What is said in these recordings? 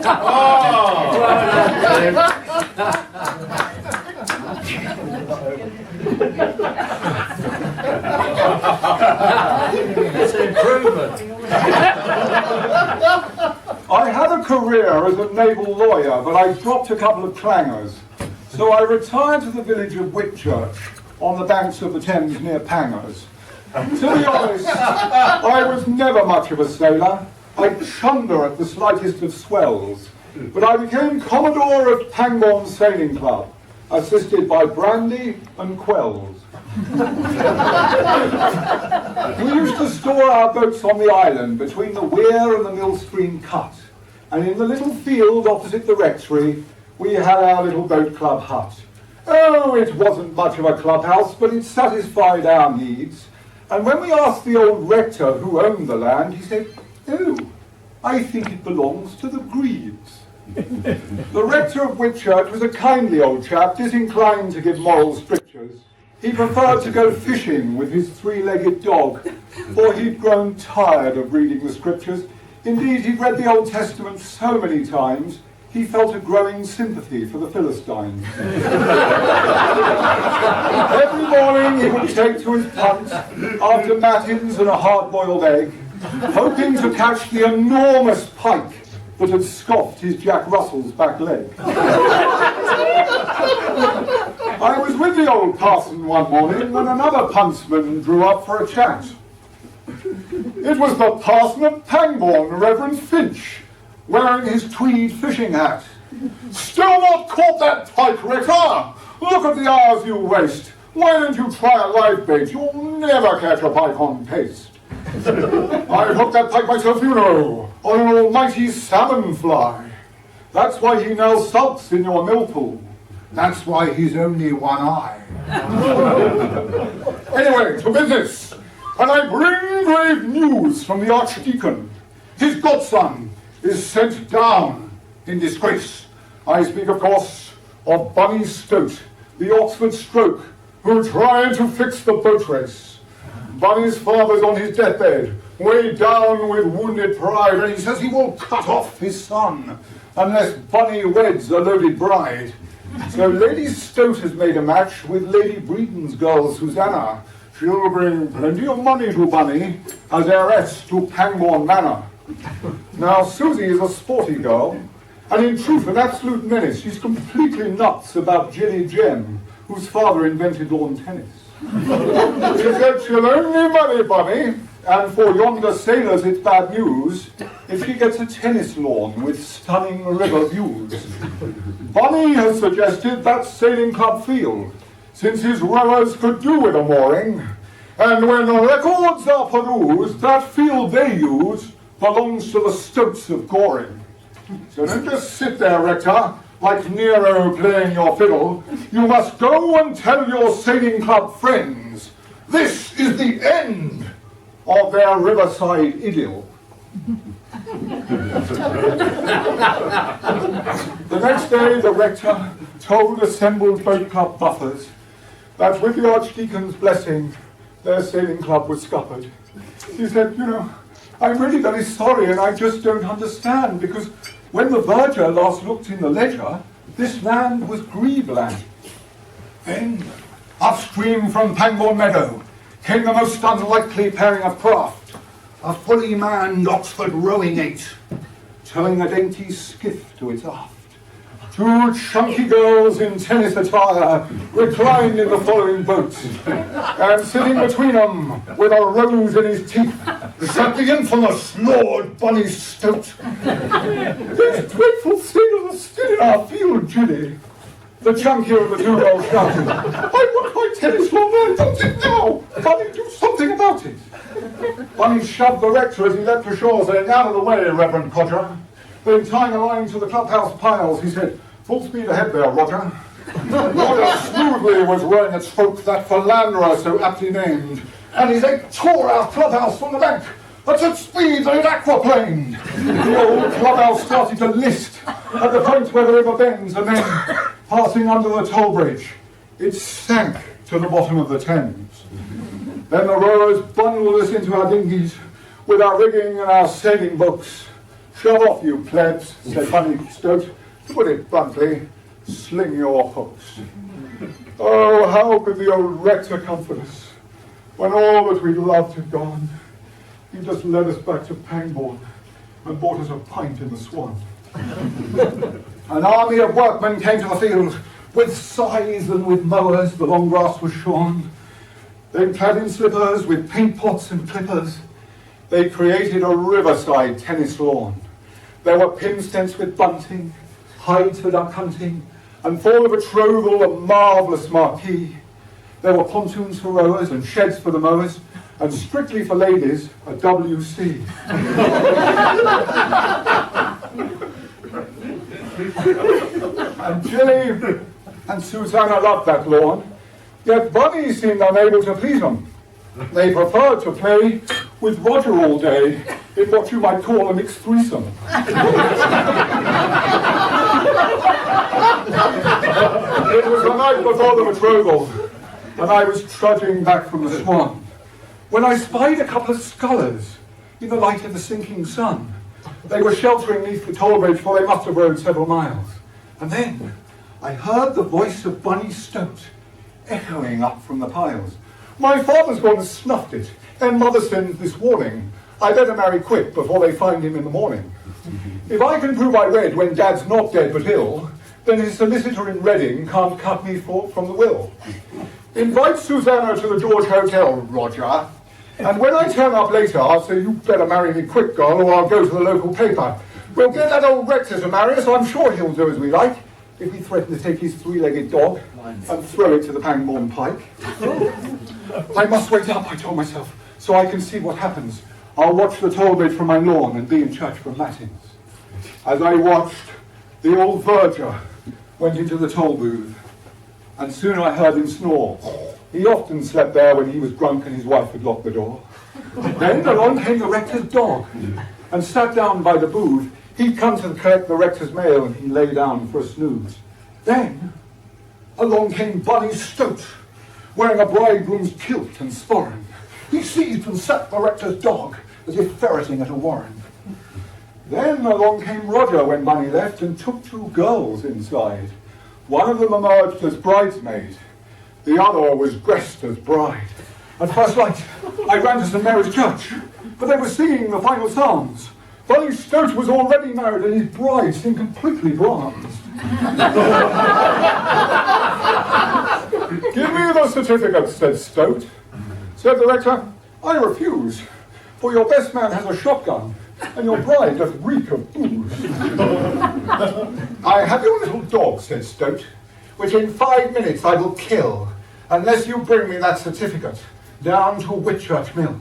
It's an improvement. I had a career as a naval lawyer, but I dropped a couple of clangers. So I retired to the village of Whitchurch on the banks of the Thames near Pangbourne. To be honest, I was never much of a sailor. I chunder at the slightest of swells. But I became Commodore of Pangbourne Sailing Club, assisted by brandy and quells. We used to store our boats on the island between the weir and the Millstream Cut. And in the little field opposite the rectory, we had our little boat club hut. Oh, it wasn't much of a clubhouse, but it satisfied our needs. And when we asked the old rector who owned the land, he said, "Oh, I think it belongs to the Greaves." The rector of Whitchurch was a kindly old chap, disinclined to give moral strictures. He preferred to go fishing with his three-legged dog, for he'd grown tired of reading the scriptures. Indeed, he'd read the Old Testament so many times, he felt a growing sympathy for the Philistines. Every morning he would take to his punt, after matins and a hard-boiled egg, hoping to catch the enormous pike that had scoffed his Jack Russell's back leg. I was with the old parson one morning when another puntsman drew up for a chat. It was the parson of Pangbourne, Reverend Finch, wearing his tweed fishing hat. "Still not caught that pike, Rector? Look at the hours you waste. Why don't you try a live bait? You'll never catch a pike on paste." "I hooked that pike myself, you know, on an almighty salmon fly. That's why he now sulks in your millpool. That's why he's only one eye." Anyway, to business. And I bring grave news from the Archdeacon. His godson is sent down in disgrace. I speak, of course, of Bunny Stoat, the Oxford stroke, who tried to fix the boat race. Bunny's father's on his deathbed, weighed down with wounded pride, and he says he will cut off his son unless Bunny weds a loaded bride. So Lady Stoat has made a match with Lady Breeden's girl, Susanna. She'll bring plenty of money to Bunny as heiress to Pangbourne Manor. Now, Susie is a sporty girl, and in truth an absolute menace. She's completely nuts about Jilly Jem, whose father invented lawn tennis. She said she'll only marry Bunny, and for yonder sailors it's bad news, if she gets a tennis lawn with stunning river views. Bunny has suggested that sailing club field, since his rowers could do with a mooring, and when the records are perused, that field they use belongs to the Stoats of Goring. So don't just sit there, Rector, like Nero playing your fiddle. You must go and tell your sailing club friends this is the end of their riverside idyll. The next day, the rector told assembled boat club buffers that with the Archdeacon's blessing, their sailing club was scuppered. He said, "You know, I'm really very sorry, and I just don't understand, because when the verger last looked in the ledger, this land was Grebe land." Then, upstream from Pangbourne Meadow, came the most unlikely pairing of craft, a fully manned Oxford rowing eight, towing a dainty skiff to its aft. Two chunky girls in tennis attire reclined in the following boat, and sitting between them, with a rose in his teeth, sat the infamous Lord Bunny Stoat. "These dreadful sailors are still in our field, Jilly." The chunkier of the two girls shouted, "I want my tennis lawn, man, don't it now! Bunny, do something about it!" Bunny shoved the rector as he leapt ashore, saying, "Out of the way, Reverend Codger." Then tying a line to the clubhouse piles, he said, "Full speed ahead there, Roger." Roger smoothly was rowing at stroke, that philanderer so aptly named, and his eight tore our clubhouse from the bank at such speed that it aquaplaned. The old clubhouse started to list at the point where the river bends, and then, passing under the toll bridge, it sank to the bottom of the Thames. Then the rowers bundled us into our dinghies with our rigging and our sailing books, Shove off, you plebs, said Bunny Stoat. To put it bluntly, sling your hooks. Oh, how could the old rector comfort us when all that we loved had gone? He just led us back to Pangbourne and bought us a pint in the Swan. An army of workmen came to the field. With scythes and with mowers, the long grass was shorn. They clad in slippers with paint pots and clippers. They created a riverside tennis lawn. There were pin stents with bunting, hides for duck hunting, and for the betrothal a marvellous marquee. There were pontoons for rowers and sheds for the mowers, and strictly for ladies, a WC. And Jilly and Susanna loved that lawn, yet Bunny seemed unable to please them. They preferred to play with Roger all day in what you might call a mixed threesome. It was the night before the betrothal, and I was trudging back from the Swan, when I spied a couple of scullers in the light of the sinking sun. They were sheltering neath the toll bridge, for they must have rowed several miles. And then I heard the voice of Bunny Stoat echoing up from the piles. My father's gone and snuffed it, and mother sends this warning. I better marry quick before they find him in the morning. If I can prove I read when Dad's not dead but ill, then his solicitor in Reading can't cut me from the will. Invite Susanna to the George Hotel, Roger, and when I turn up later, I'll say, you better marry me quick, girl, or I'll go to the local paper. We'll get that old rector to marry us, I'm sure he'll do as we like, if he threatened to take his three-legged dog and throw it to the Pangbourne Pike. I must wait up, I told myself, so I can see what happens. I'll watch the toll bridge from my lawn and be in church for matins. As I watched, the old verger went into the toll booth, and soon I heard him snore. He often slept there when he was drunk and his wife had locked the door. Then along came the rector's dog and sat down by the booth. He'd come to collect the rector's mail and he lay down for a snooze. Then along came Bunny Stoat, wearing a bridegroom's kilt and sporran. He seized and sacked the rector's dog as if ferreting at a warren. Then along came Roger when Bunny left and took two girls inside. One of them emerged as bridesmaid, the other was dressed as bride. At first light, I ran to St Mary's Church, but they were singing the final psalms. Bunny Stoat was already married and his bride seemed completely bronzed. Give me the certificate, said Stoat. Said the rector, I refuse, for your best man has a shotgun, and your bride doth reek of booze. I have your little dog, said Stoat, which in 5 minutes I will kill, unless you bring me that certificate down to Whitchurch Mill.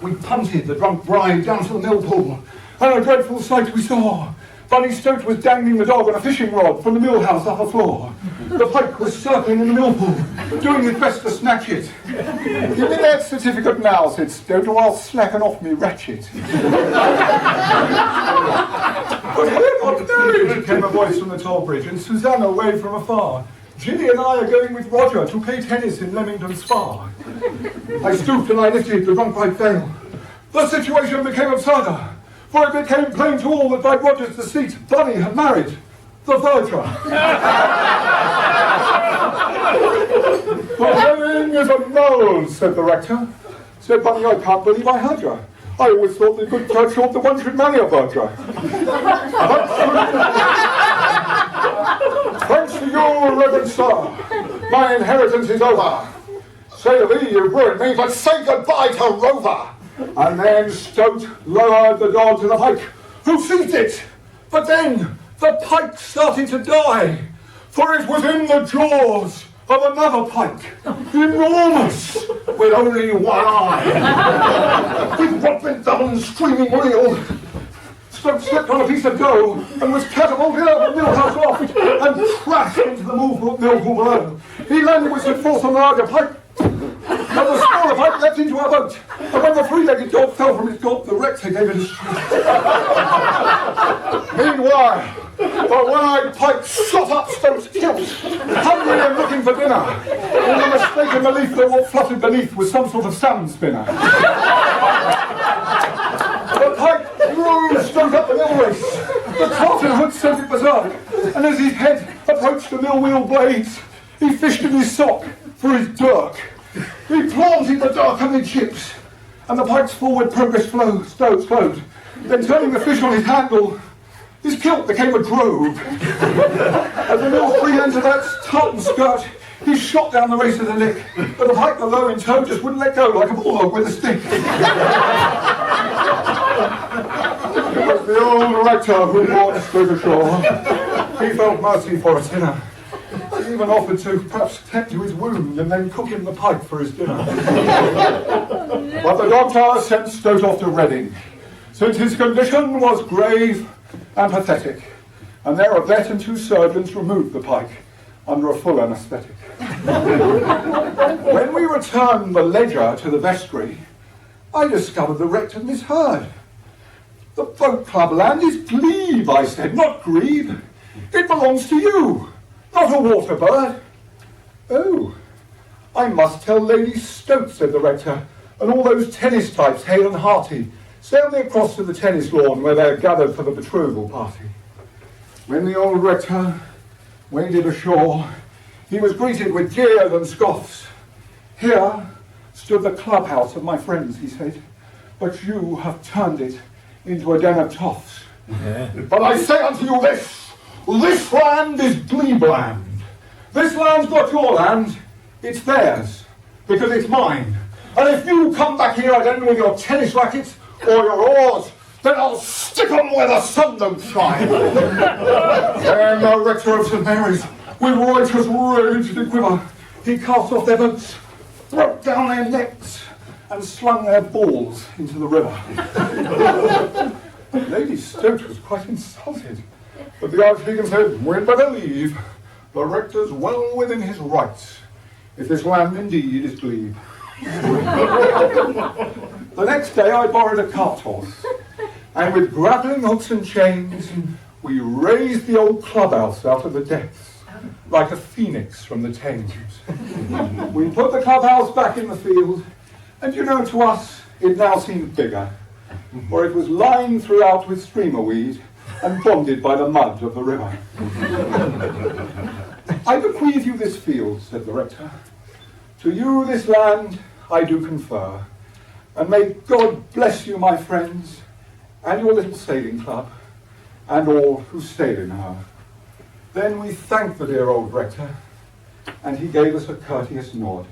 We punted the drunk bride down to the mill pool, and a dreadful sight we saw. Bunny Stoat was dangling the dog on a fishing rod from the mill house upper floor. The Pike was circling in the mill pool, doing his best to snatch it. Give me that certificate now, said Stoat, or I'll slacken off me ratchet. But we're not married, came a voice from the toll bridge, and Susanna waved from afar. Ginny and I are going with Roger to play tennis in Leamington Spa. I stooped and I lifted the drunk bride veil. The situation became absurder, for it became plain to all that by Roger's deceit, Bunny had married the verger. The wedding is a mole, said the rector. Said Bunny, I can't believe I heard you. I always thought the good church thought that one should marry a verger. Thanks to you, Reverend Sir, my inheritance is over. Say to thee, you ruined me, but say goodbye to Rover. And then Stoat lowered the dog to the Pike, who seized it. But then the Pike started to die, for it was in the jaws of another Pike, enormous, with only one eye. With what went down screaming reel, Stoat slipped on a piece of dough and was catapulted out of the millhouse loft and crashed into the mill pool below. He landed with such force on the larger Pike that the smaller Pike leapt into our boat, and when the three-legged dog fell from its gob, the rector gave it a shriek. Meanwhile, the one-eyed Pike shot up Stoat's kilt, hungry and looking for dinner, in the mistaken belief that what fluttered beneath was some sort of salmon spinner. The Pike drew Stoat up the mill Captain Hood sent it berserk, and as his head approached the mill wheel blades, he fished in his sock for his dirk. He planted the dirk amidships, and the Pike's forward progress slowed. Then turning the fish on his handle, his kilt became a grove. As the mill free entered that tartan skirt, he shot down the race of the lick, but the Pike, the low in tow, just wouldn't let go like a bulldog with a stick. It was the old rector who brought Stoke ashore. He felt mercy for a sinner. He even offered to perhaps tend to his wound and then cook him the pike for his dinner. But the doctor sent Stoke off to Reading, since his condition was grave and pathetic, and there a vet and 2 surgeons removed the Pike under a full anaesthetic. When we returned the ledger to the vestry, I discovered the rector misheard. The boat club land is glebe, I said, not grebe. It belongs to you, not a water bird. Oh, I must tell Lady Stoke, said the rector, and all those tennis types, hale and hearty, sail me across to the tennis lawn where they're gathered for the betrothal party. When the old rector waded ashore, he was greeted with jeers and scoffs. Here stood the clubhouse of my friends, he said, but you have turned it into a den of toffs. Yeah. But I say unto you this land is glebe land. This land's not your land, it's theirs, because it's mine. And if you come back here again with your tennis rackets or your oars, then I'll stick 'em where the sun don't shine. Then the rector of St. Mary's, with righteous rage did quiver, he cast off their boats, broke down their necks, and slung their balls into the river. Lady Stoke was quite insulted, but the Archdeacon said, we'd better leave. The rector's well within his rights, if this land indeed is glebe. The next day I borrowed a cart horse, and with grappling hooks and chains, we raised the old clubhouse out of the depths, like a phoenix from the Thames. We put the clubhouse back in the field, and you know, to us, it now seems bigger, for it was lined throughout with streamer weed and bonded by the mud of the river. I bequeath you this field, said the rector. To you this land I do confer, and may God bless you, my friends, and your little sailing club, and all who sail in her. Then we thanked the dear old rector, and he gave us a courteous nod.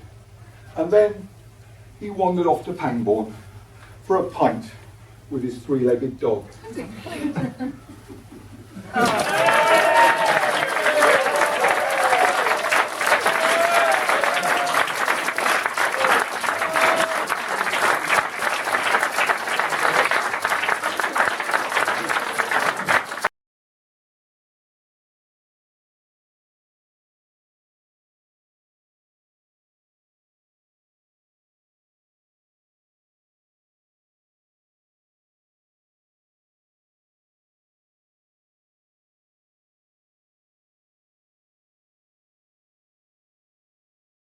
And then he wandered off to Pangbourne for a pint with his 3-legged dog.